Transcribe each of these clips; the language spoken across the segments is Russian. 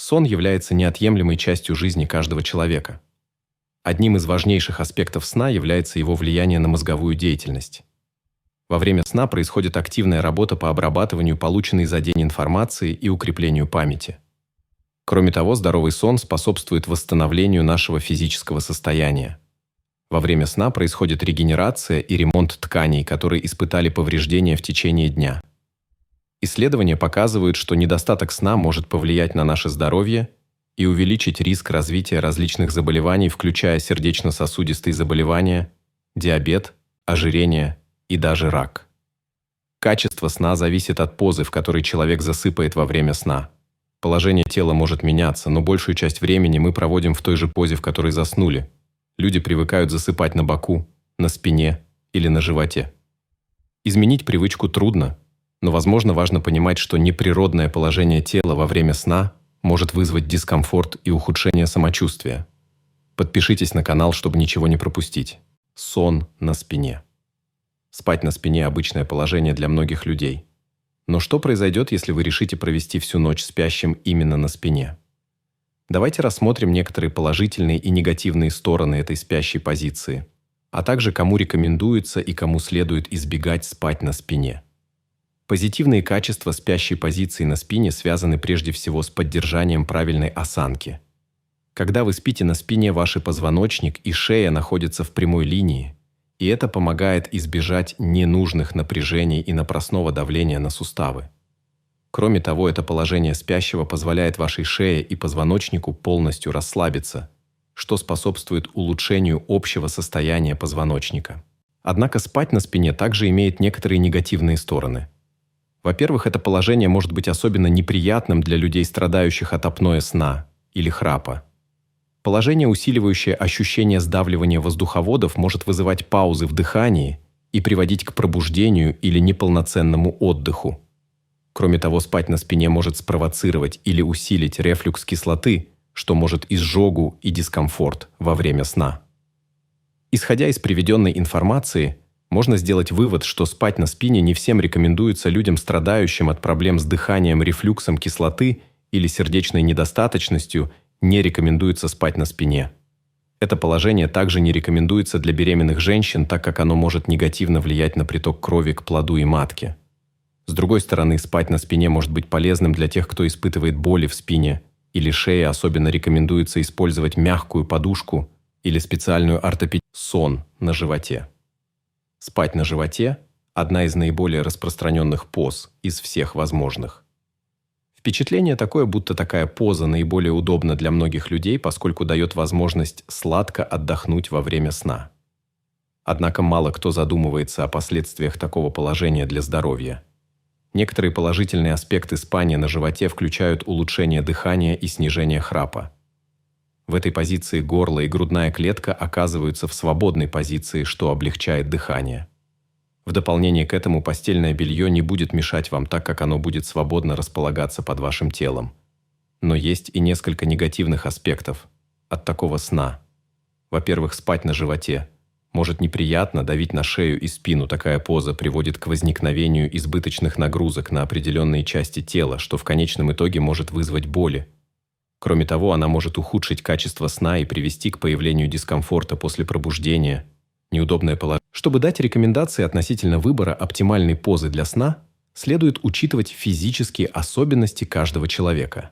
Сон является неотъемлемой частью жизни каждого человека. Одним из важнейших аспектов сна является его влияние на мозговую деятельность. Во время сна происходит активная работа по обрабатыванию полученной за день информации и укреплению памяти. Кроме того, здоровый сон способствует восстановлению нашего физического состояния. Во время сна происходит регенерация и ремонт тканей, которые испытали повреждения в течение дня. Исследования показывают, что недостаток сна может повлиять на наше здоровье и увеличить риск развития различных заболеваний, включая сердечно-сосудистые заболевания, диабет, ожирение и даже рак. Качество сна зависит от позы, в которой человек засыпает во время сна. Положение тела может меняться, но большую часть времени мы проводим в той же позе, в которой заснули. Люди привыкают засыпать на боку, на спине или на животе. Изменить привычку трудно, но, возможно, важно понимать, что неприродное положение тела во время сна может вызвать дискомфорт и ухудшение самочувствия. Подпишитесь на канал, чтобы ничего не пропустить. Сон на спине. Спать на спине – обычное положение для многих людей. Но что произойдет, если вы решите провести всю ночь спящим именно на спине? Давайте рассмотрим некоторые положительные и негативные стороны этой спящей позиции, а также кому рекомендуется и кому следует избегать спать на спине. Позитивные качества спящей позиции на спине связаны прежде всего с поддержанием правильной осанки. Когда вы спите на спине, ваш позвоночник и шея находятся в прямой линии, и это помогает избежать ненужных напряжений и напрасного давления на суставы. Кроме того, это положение спящего позволяет вашей шее и позвоночнику полностью расслабиться, что способствует улучшению общего состояния позвоночника. Однако спать на спине также имеет некоторые негативные стороны. Во-первых, это положение может быть особенно неприятным для людей, страдающих от апноэ сна или храпа. Положение, усиливающее ощущение сдавливания воздуховодов, может вызывать паузы в дыхании и приводить к пробуждению или неполноценному отдыху. Кроме того, спать на спине может спровоцировать или усилить рефлюкс кислоты, что может изжогу и дискомфорт во время сна. Исходя из приведенной информации, можно сделать вывод, что спать на спине не всем рекомендуется людям, страдающим от проблем с дыханием, рефлюксом кислоты или сердечной недостаточностью. Не рекомендуется спать на спине. Это положение также не рекомендуется для беременных женщин, так как оно может негативно влиять на приток крови к плоду и матке. С другой стороны, спать на спине может быть полезным для тех, кто испытывает боли в спине или шее, особенно рекомендуется использовать мягкую подушку или специальную ортопедию. Сон на животе. Спать на животе – одна из наиболее распространенных поз из всех возможных. Впечатление такое, будто такая поза наиболее удобна для многих людей, поскольку дает возможность сладко отдохнуть во время сна. Однако мало кто задумывается о последствиях такого положения для здоровья. Некоторые положительные аспекты спания на животе включают улучшение дыхания и снижение храпа. В этой позиции горло и грудная клетка оказываются в свободной позиции, что облегчает дыхание. В дополнение к этому постельное белье не будет мешать вам, так как оно будет свободно располагаться под вашим телом. Но есть и несколько негативных аспектов от такого сна. Во-первых, спать на животе. Может неприятно давить на шею и спину. Такая поза приводит к возникновению избыточных нагрузок на определенные части тела, что в конечном итоге может вызвать боли. Кроме того, она может ухудшить качество сна и привести к появлению дискомфорта после пробуждения. Неудобное положение. Чтобы дать рекомендации относительно выбора оптимальной позы для сна, следует учитывать физические особенности каждого человека.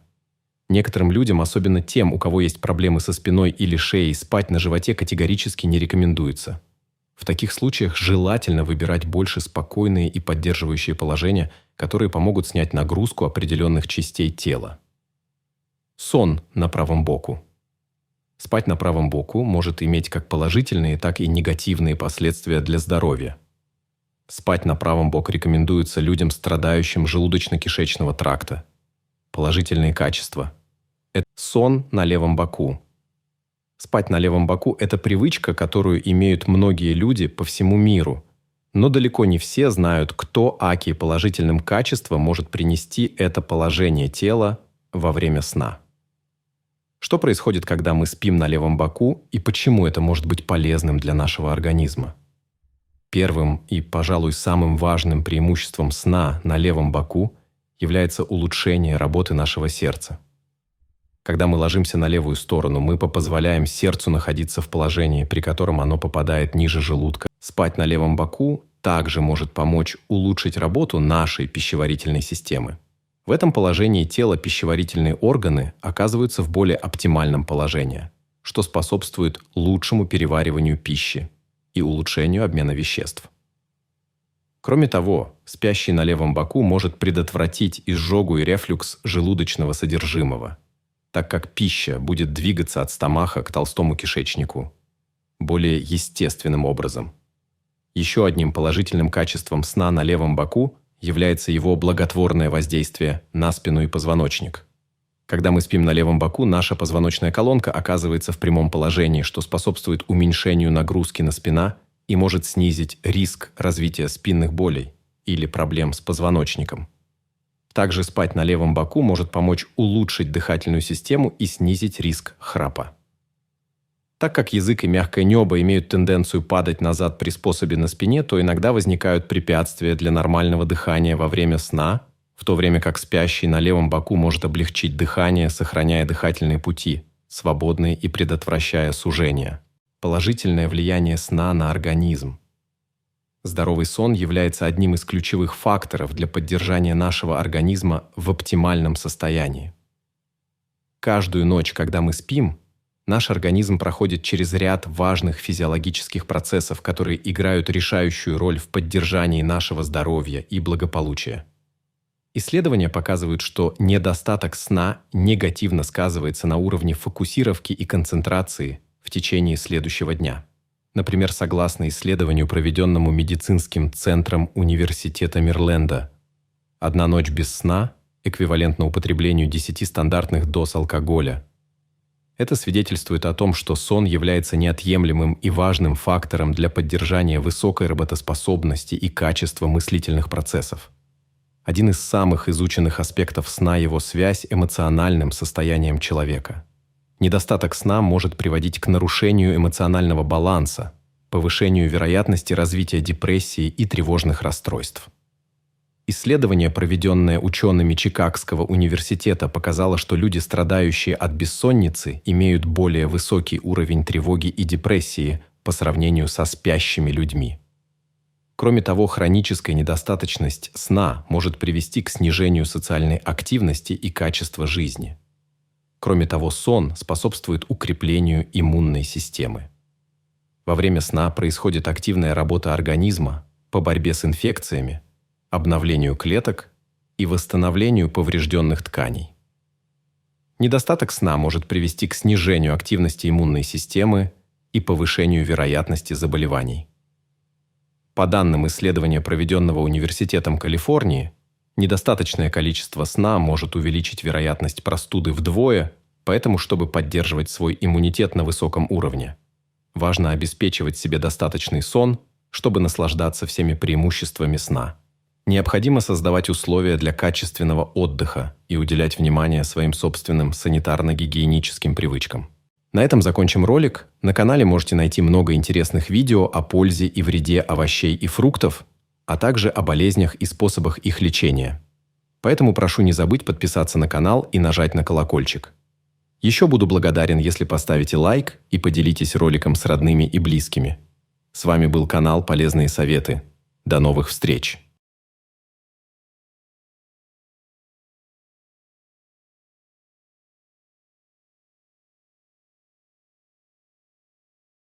Некоторым людям, особенно тем, у кого есть проблемы со спиной или шеей, спать на животе категорически не рекомендуется. В таких случаях желательно выбирать больше спокойные и поддерживающие положения, которые помогут снять нагрузку определенных частей тела. Сон на правом боку. Спать на правом боку может иметь как положительные, так и негативные последствия для здоровья. Спать на правом боку рекомендуется людям, страдающим желудочно-кишечного тракта. Положительные качества. Это сон на левом боку. Спать на левом боку – это привычка, которую имеют многие люди по всему миру. Но далеко не все знают, кто каким положительным качеством может принести это положение тела во время сна. Что происходит, когда мы спим на левом боку, и почему это может быть полезным для нашего организма? Первым и, пожалуй, самым важным преимуществом сна на левом боку является улучшение работы нашего сердца. Когда мы ложимся на левую сторону, мы позволяем сердцу находиться в положении, при котором оно попадает ниже желудка. Спать на левом боку также может помочь улучшить работу нашей пищеварительной системы. В этом положении тело пищеварительные органы оказываются в более оптимальном положении, что способствует лучшему перевариванию пищи и улучшению обмена веществ. Кроме того, спящий на левом боку может предотвратить изжогу и рефлюкс желудочного содержимого, так как пища будет двигаться от стомаха к толстому кишечнику более естественным образом. Еще одним положительным качеством сна на левом боку является его благотворное воздействие на спину и позвоночник. Когда мы спим на левом боку, наша позвоночная колонка оказывается в прямом положении, что способствует уменьшению нагрузки на спину и может снизить риск развития спинных болей или проблем с позвоночником. Также спать на левом боку может помочь улучшить дыхательную систему и снизить риск храпа. Так как язык и мягкое небо имеют тенденцию падать назад при способе на спине, то иногда возникают препятствия для нормального дыхания во время сна, в то время как спящий на левом боку может облегчить дыхание, сохраняя дыхательные пути свободные и предотвращая сужение. Положительное влияние сна на организм. Здоровый сон является одним из ключевых факторов для поддержания нашего организма в оптимальном состоянии. Каждую ночь, когда мы спим, наш организм проходит через ряд важных физиологических процессов, которые играют решающую роль в поддержании нашего здоровья и благополучия. Исследования показывают, что недостаток сна негативно сказывается на уровне фокусировки и концентрации в течение следующего дня. Например, согласно исследованию, проведенному медицинским центром университета Мэриленда, одна ночь без сна эквивалентна употреблению 10 стандартных доз алкоголя. Это свидетельствует о том, что сон является неотъемлемым и важным фактором для поддержания высокой работоспособности и качества мыслительных процессов. Один из самых изученных аспектов сна – его связь с эмоциональным состоянием человека. Недостаток сна может приводить к нарушению эмоционального баланса, повышению вероятности развития депрессии и тревожных расстройств. Исследование, проведенное учеными Чикагского университета, показало, что люди, страдающие от бессонницы, имеют более высокий уровень тревоги и депрессии по сравнению со спящими людьми. Кроме того, хроническая недостаточность сна может привести к снижению социальной активности и качества жизни. Кроме того, сон способствует укреплению иммунной системы. Во время сна происходит активная работа организма по борьбе с инфекциями, обновлению клеток и восстановлению поврежденных тканей. Недостаток сна может привести к снижению активности иммунной системы и повышению вероятности заболеваний. По данным исследования, проведенного Университетом Калифорнии, недостаточное количество сна может увеличить вероятность простуды вдвое, поэтому, чтобы поддерживать свой иммунитет на высоком уровне, важно обеспечивать себе достаточный сон, чтобы наслаждаться всеми преимуществами сна. Необходимо создавать условия для качественного отдыха и уделять внимание своим собственным санитарно-гигиеническим привычкам. На этом закончим ролик. На канале можете найти много интересных видео о пользе и вреде овощей и фруктов, а также о болезнях и способах их лечения. Поэтому прошу не забыть подписаться на канал и нажать на колокольчик. Еще буду благодарен, если поставите лайк и поделитесь роликом с родными и близкими. С вами был канал «Полезные советы». До новых встреч!